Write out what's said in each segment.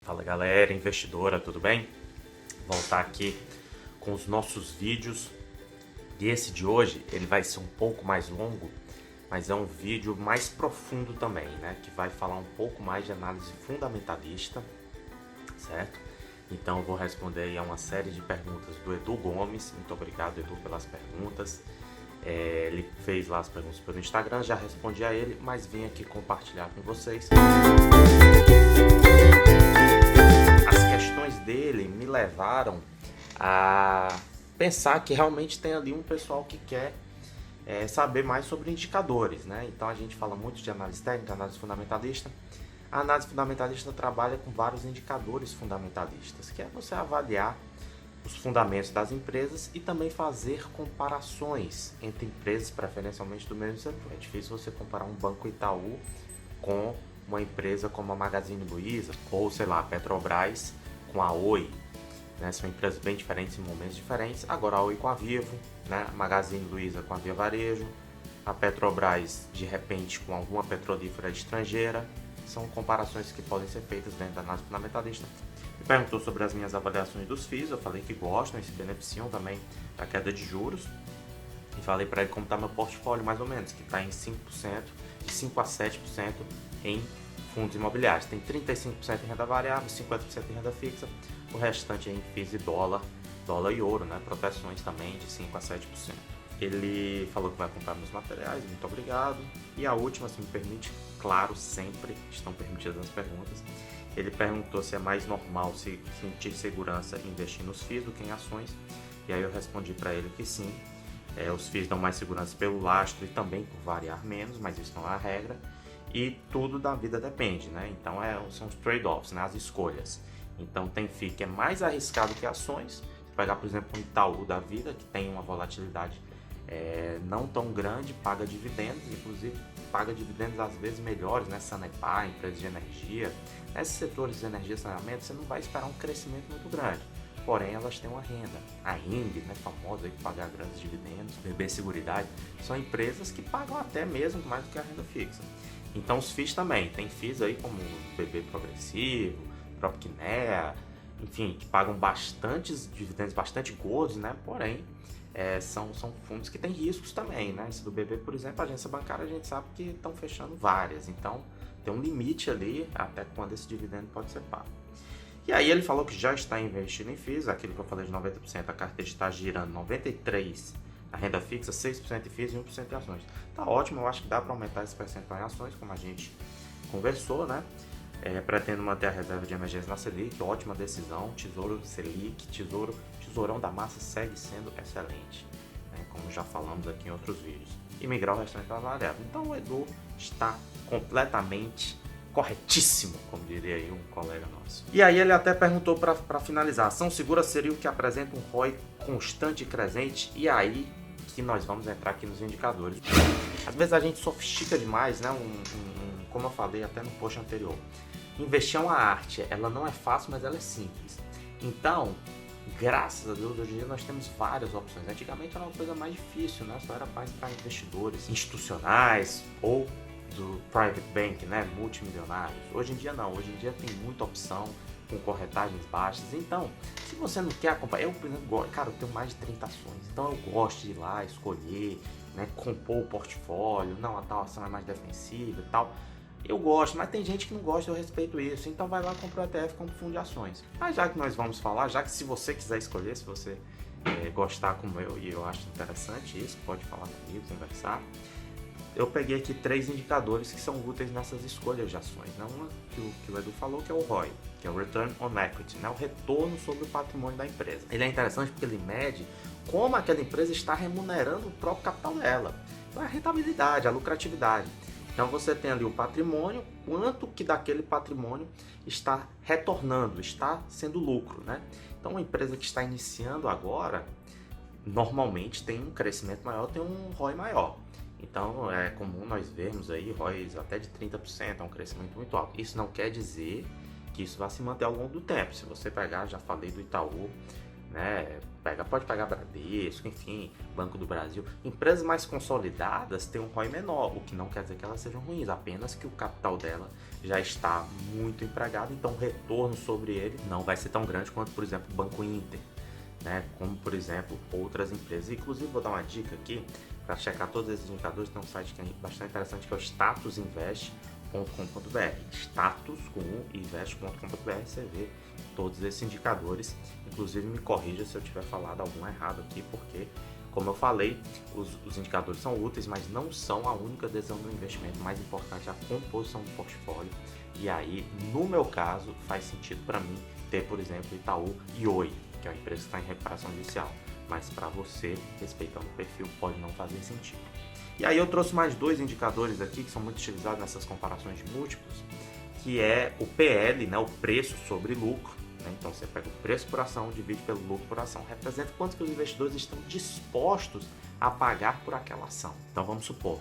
Fala galera, investidora, tudo bem? Voltar aqui com os nossos vídeos. E esse de hoje, ele vai ser um pouco mais longo, mas é um vídeo mais profundo também, né? Que vai falar um pouco mais de análise fundamentalista, certo? Então eu vou responder aí a uma série de perguntas do Edu Gomes. Muito obrigado, Edu, pelas perguntas. Ele fez lá as perguntas pelo Instagram, já respondi a ele, mas vim aqui compartilhar com vocês. As questões dele me levaram a pensar que realmente tem ali um pessoal que quer saber mais sobre indicadores, né? Então a gente fala muito de análise técnica, análise fundamentalista. A análise fundamentalista trabalha com vários indicadores fundamentalistas, que é você avaliar os fundamentos das empresas e também fazer comparações entre empresas, preferencialmente do mesmo setor. É difícil você comparar um Banco Itaú com uma empresa como a Magazine Luiza ou, sei lá, a Petrobras com a Oi, né? São empresas bem diferentes em momentos diferentes. Agora a Oi com a Vivo, né? A Magazine Luiza com a Via Varejo, a Petrobras de repente com alguma petrolífera estrangeira. São comparações que podem ser feitas dentro da análise fundamentalista. Me perguntou sobre as minhas avaliações dos FIIs, eu falei que gostam e se beneficiam também da queda de juros. E falei para ele como está meu portfólio mais ou menos, que está em 5%, de 5 a 7% em fundos imobiliários. Tem 35% em renda variável, 50% em renda fixa, o restante em FIIs e dólar e ouro, né? Proteções também de 5 a 7%. Ele falou que vai comprar meus materiais, muito obrigado. E a última, se me permite, claro, sempre estão permitidas as perguntas. Ele perguntou se é mais normal se sentir segurança em investir nos FIIs do que em ações. E aí eu respondi para ele que sim. Os FIIs dão mais segurança pelo lastro e também por variar menos, mas isso não é a regra. E tudo da vida depende, né? Então são os trade-offs, né? As escolhas. Então tem FII que é mais arriscado que ações. Se pegar, por exemplo, um Itaú da vida, que tem uma volatilidade não tão grande, paga dividendos, inclusive paga dividendos às vezes melhores, né? Sanepar, empresas de energia. Nesses setores de energia e saneamento, você não vai esperar um crescimento muito grande. Porém, elas têm uma renda. A ING, né, famosa, que paga grandes dividendos, BB Seguridade, são empresas que pagam até mesmo mais do que a renda fixa. Então, os FIIs também. Tem FIIs aí como o BB Progressivo, próprio Kinea, enfim, que pagam bastantes dividendos, bastante gordos, né? Porém, são fundos que têm riscos também, né? Esse do BB, por exemplo, a agência bancária, a gente sabe que estão fechando várias. Então, tem um limite ali até quando esse dividendo pode ser pago. E aí ele falou que já está investindo em FIIs, aquilo que eu falei de 90%, a carteira está girando 93% a renda fixa, 6% em FIIs e 1% em ações. Tá ótimo, eu acho que dá para aumentar esse percentual em ações, como a gente conversou, né? Pretendo manter a reserva de emergência na Selic, ótima decisão. Tesouro Selic, tesourão da massa segue sendo excelente, né? Como já falamos aqui em outros vídeos. E migrar o restante para variável. Então o Edu está completamente corretíssimo, como diria aí um colega nosso. E aí ele até perguntou para finalizar, ação segura seria o que apresenta um ROI constante e crescente? E aí que nós vamos entrar aqui nos indicadores. Às vezes a gente sofistica demais, né? Como eu falei até no post anterior. Investir é uma arte, ela não é fácil, mas ela é simples. Então, graças a Deus, hoje em dia nós temos várias opções. Antigamente era uma coisa mais difícil, né? Só era mais para investidores institucionais ou do private bank, né? Multimilionários. Hoje em dia não, hoje em dia tem muita opção com corretagens baixas. Então, se você não quer acompanhar, eu, por exemplo, cara, eu tenho mais de 30 ações. Então eu gosto de ir lá, escolher, né? Compor o portfólio. Não, a tal ação é mais defensiva e tal. Eu gosto, mas tem gente que não gosta, eu respeito isso. Então vai lá, compra o ETF como fundo de ações. Mas já que nós vamos falar, já que se você quiser escolher, se você gostar como eu, e eu acho interessante isso, pode falar comigo, conversar. Eu peguei aqui 3 indicadores que são úteis nessas escolhas de ações. Né? Uma que o Edu falou, que é o ROI, que é o Return on Equity, né? O retorno sobre o patrimônio da empresa. Ele é interessante porque ele mede como aquela empresa está remunerando o próprio capital dela. Então, a rentabilidade, a lucratividade. Então você tem ali o patrimônio, quanto que daquele patrimônio está retornando, está sendo lucro, né? Então uma empresa que está iniciando agora, normalmente tem um crescimento maior, tem um ROI maior. Então é comum nós vermos aí ROIs até de 30%, é um crescimento muito alto. Isso não quer dizer que isso vai se manter ao longo do tempo. Se você pegar, já falei do Itaú, né? pode pegar Bradesco, enfim, Banco do Brasil. Empresas mais consolidadas têm um ROI menor, o que não quer dizer que elas sejam ruins, apenas que o capital dela já está muito empregado, então o retorno sobre ele não vai ser tão grande quanto, por exemplo, o Banco Inter, né? Como, por exemplo, outras empresas. Inclusive, vou dar uma dica aqui, para checar todos esses indicadores, tem um site que é bastante interessante, que é o statusinvest.com.br. Status com invest.com.br, você vê todos esses indicadores. Inclusive, me corrija se eu tiver falado algum errado aqui, porque, como eu falei, os indicadores são úteis, mas não são a única decisão do investimento. O mais importante é a composição do portfólio. E aí, no meu caso, faz sentido para mim ter, por exemplo, Itaú e Oi, que é uma empresa que está em recuperação judicial. Mas para você, respeitando o perfil, pode não fazer sentido. E aí eu trouxe mais 2 indicadores aqui que são muito utilizados nessas comparações de múltiplos, que é o PL, né, o preço sobre lucro. Né? Então você pega o preço por ação, divide pelo lucro por ação, representa quanto que os investidores estão dispostos a pagar por aquela ação. Então vamos supor,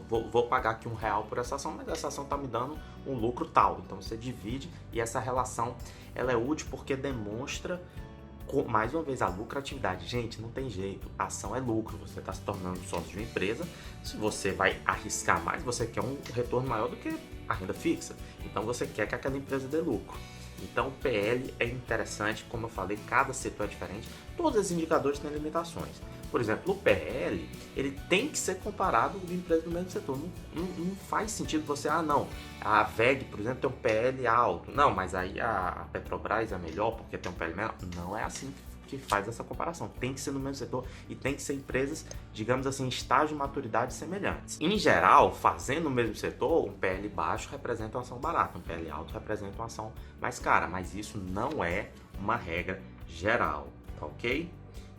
vou pagar aqui R$1 por essa ação, mas essa ação está me dando um lucro tal. Então você divide e essa relação ela é útil porque demonstra, mais uma vez, a lucratividade. Gente, não tem jeito, a ação é lucro, você está se tornando sócio de uma empresa, se você vai arriscar mais, você quer um retorno maior do que a renda fixa, então você quer que aquela empresa dê lucro. Então o PL é interessante, como eu falei, cada setor é diferente, todos esses indicadores têm limitações. Por exemplo, o PL, ele tem que ser comparado com empresas do mesmo setor. Não faz sentido você, não, a VEG, por exemplo, tem um PL alto. Não, mas aí a Petrobras é melhor porque tem um PL menor. Não é assim que faz essa comparação. Tem que ser no mesmo setor e tem que ser empresas, digamos assim, em estágio de maturidade semelhantes. Em geral, fazendo no mesmo setor, um PL baixo representa uma ação barata, um PL alto representa uma ação mais cara, mas isso não é uma regra geral, tá ok?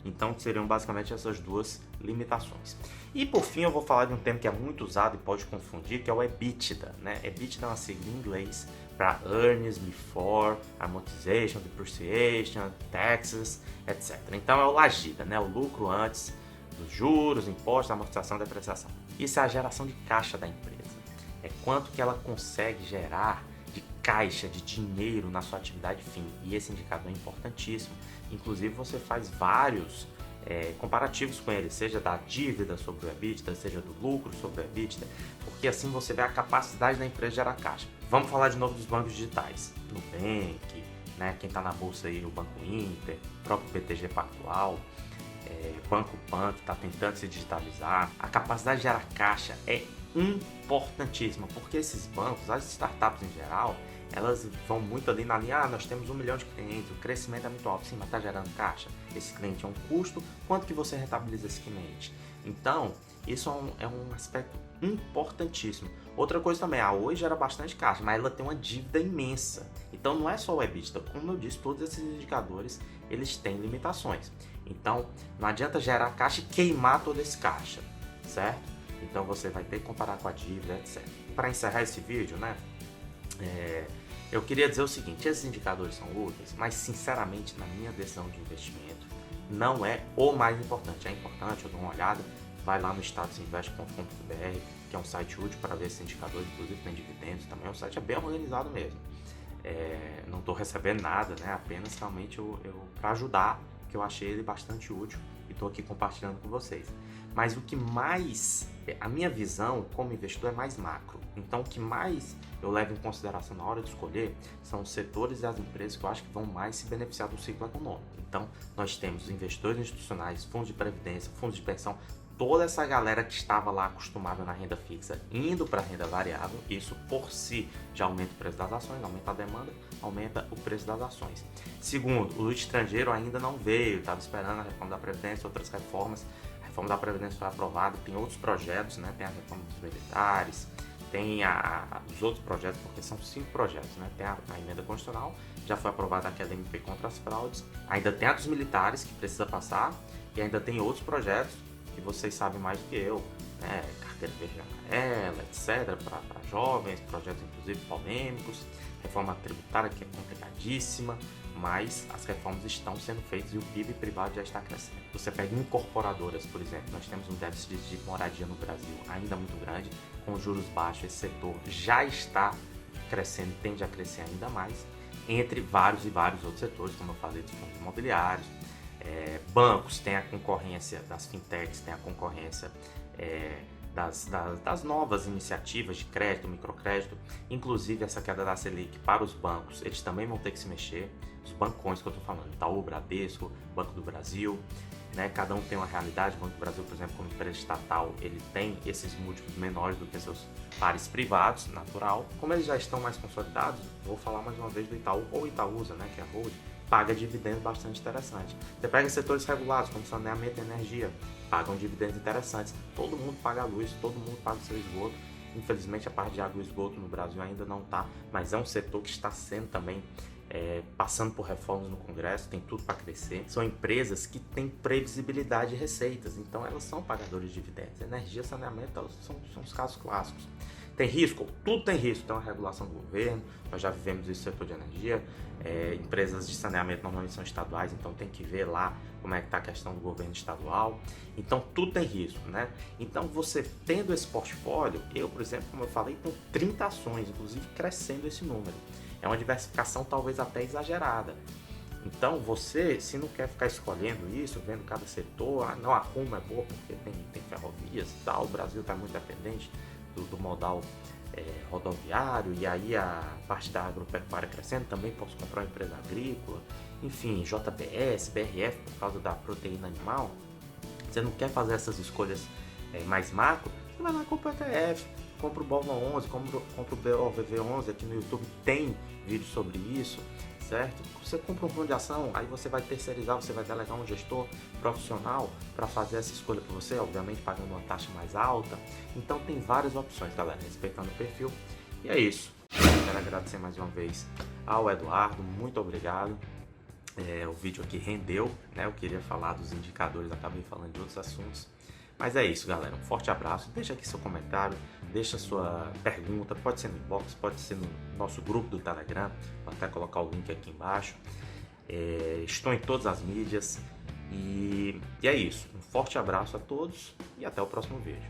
Então seriam basicamente essas 2 limitações. E por fim eu vou falar de um termo que é muito usado e pode confundir, que é o EBITDA, né? EBITDA é uma sigla em inglês para Earnings Before Amortization, Depreciation, Taxes, etc. Então é o LAGIDA, né? O lucro antes dos juros, impostos, amortização e depreciação. Isso é a geração de caixa da empresa. É quanto que ela consegue gerar de caixa, de dinheiro na sua atividade fim. E esse indicador é importantíssimo. Inclusive você faz vários comparativos com ele, seja da dívida sobre o EBITDA, seja do lucro sobre o EBITDA, porque assim você vê a capacidade da empresa de gerar caixa. Vamos falar de novo dos bancos digitais. Nubank, né, quem está na bolsa aí, o Banco Inter, o próprio BTG Pactual, Banco Pan, que está tentando se digitalizar. A capacidade de gerar caixa é importantíssima, porque esses bancos, as startups em geral, elas vão muito ali na linha, nós temos 1 milhão de clientes, o crescimento é muito alto, sim, mas está gerando caixa, esse cliente é um custo, quanto que você rentabiliza esse cliente? Então, isso é um aspecto importantíssimo. Outra coisa também, a Oi gera bastante caixa, mas ela tem uma dívida imensa, então não é só o EBITDA, como eu disse, todos esses indicadores, eles têm limitações, então não adianta gerar caixa e queimar todo esse caixa, certo? Então você vai ter que comparar com a dívida, etc. Para encerrar esse vídeo, né? Eu queria dizer o seguinte, esses indicadores são úteis, mas sinceramente na minha decisão de investimento não é o mais importante. É importante, eu dou uma olhada, vai lá no statusinvest.com.br, que é um site útil para ver esses indicadores, inclusive tem dividendos também, o site é bem organizado mesmo. Não estou recebendo nada, né? Apenas realmente eu para ajudar, que eu achei ele bastante útil e estou aqui compartilhando com vocês. Mas o que mais, a minha visão como investidor é mais macro. Então o que mais eu levo em consideração na hora de escolher são os setores e as empresas que eu acho que vão mais se beneficiar do ciclo econômico. Então nós temos investidores institucionais, fundos de previdência, fundos de pensão, toda essa galera que estava lá acostumada na renda fixa indo para a renda variável, isso por si já aumenta o preço das ações, aumenta a demanda, aumenta o preço das ações. Segundo, o estrangeiro ainda não veio, estava esperando a reforma da Previdência, outras reformas. A reforma da Previdência foi aprovada, tem outros projetos, né? Tem a reforma dos militares, tem os outros projetos, porque são 5 projetos, né? Tem a emenda constitucional, já foi aprovada aquela MP contra as fraudes, ainda tem a dos militares que precisa passar e ainda tem outros projetos que vocês sabem mais do que eu, né? Carteira verde e amarela, etc, para jovens, projetos inclusive polêmicos, reforma tributária que é complicadíssima, mas as reformas estão sendo feitas e o PIB privado já está crescendo. Você pega incorporadoras, por exemplo, nós temos um déficit de moradia no Brasil ainda muito grande, com juros baixos esse setor já está crescendo, tende a crescer ainda mais, entre vários e vários outros setores, como eu falei, dos fundos imobiliários, Bancos, tem a concorrência das fintechs, tem a concorrência das novas iniciativas de crédito, microcrédito, inclusive essa queda da Selic para os bancos, eles também vão ter que se mexer, os bancões que eu estou falando, Itaú, Bradesco, Banco do Brasil, né? Cada um tem uma realidade. O Banco do Brasil, por exemplo, como empresa estatal, ele tem esses múltiplos menores do que seus pares privados, natural. Como eles já estão mais consolidados, vou falar mais uma vez do Itaú ou Itaúsa, né, que é a Hold, paga dividendos bastante interessantes. Você pega setores regulados, como saneamento e energia, pagam dividendos interessantes. Todo mundo paga a luz, todo mundo paga o seu esgoto. Infelizmente, a parte de água e esgoto no Brasil ainda não está, mas é um setor que está sendo também passando por reformas no Congresso, tem tudo para crescer. São empresas que têm previsibilidade de receitas, então elas são pagadoras de dividendos. Energia, saneamento são os casos clássicos. Tem risco? Tudo tem risco. Tem uma regulação do governo, nós já vivemos isso no setor de energia. Empresas de saneamento normalmente são estaduais, então tem que ver lá como é que está a questão do governo estadual. Então tudo tem risco, né? Então você tendo esse portfólio, eu, por exemplo, como eu falei, tenho 30 ações, inclusive crescendo esse número. É uma diversificação talvez até exagerada. Então você, se não quer ficar escolhendo isso, vendo cada setor, não, a Rumo é boa porque tem ferrovias e tal, o Brasil está muito dependente do modal rodoviário, e aí a parte da agropecuária crescendo, também posso comprar uma empresa agrícola, enfim, JBS, BRF por causa da proteína animal. Você não quer fazer essas escolhas mais macro, você vai lá e compra o ETF, compra o BOVA 11, compra o BOVV 11, aqui no YouTube tem vídeo sobre isso, certo? Você compra um fundo de ação, aí você vai terceirizar, você vai delegar um gestor profissional para fazer essa escolha para você, obviamente pagando uma taxa mais alta. Então tem várias opções, galera, respeitando o perfil. E é isso. Quero agradecer mais uma vez ao Eduardo, muito obrigado. O vídeo aqui rendeu, né? Eu queria falar dos indicadores, acabei falando de outros assuntos. Mas é isso, galera. Um forte abraço. Deixa aqui seu comentário, deixa sua pergunta. Pode ser no inbox, pode ser no nosso grupo do Telegram. Vou até colocar o link aqui embaixo. Estou em todas as mídias. E é isso. Um forte abraço a todos e até o próximo vídeo.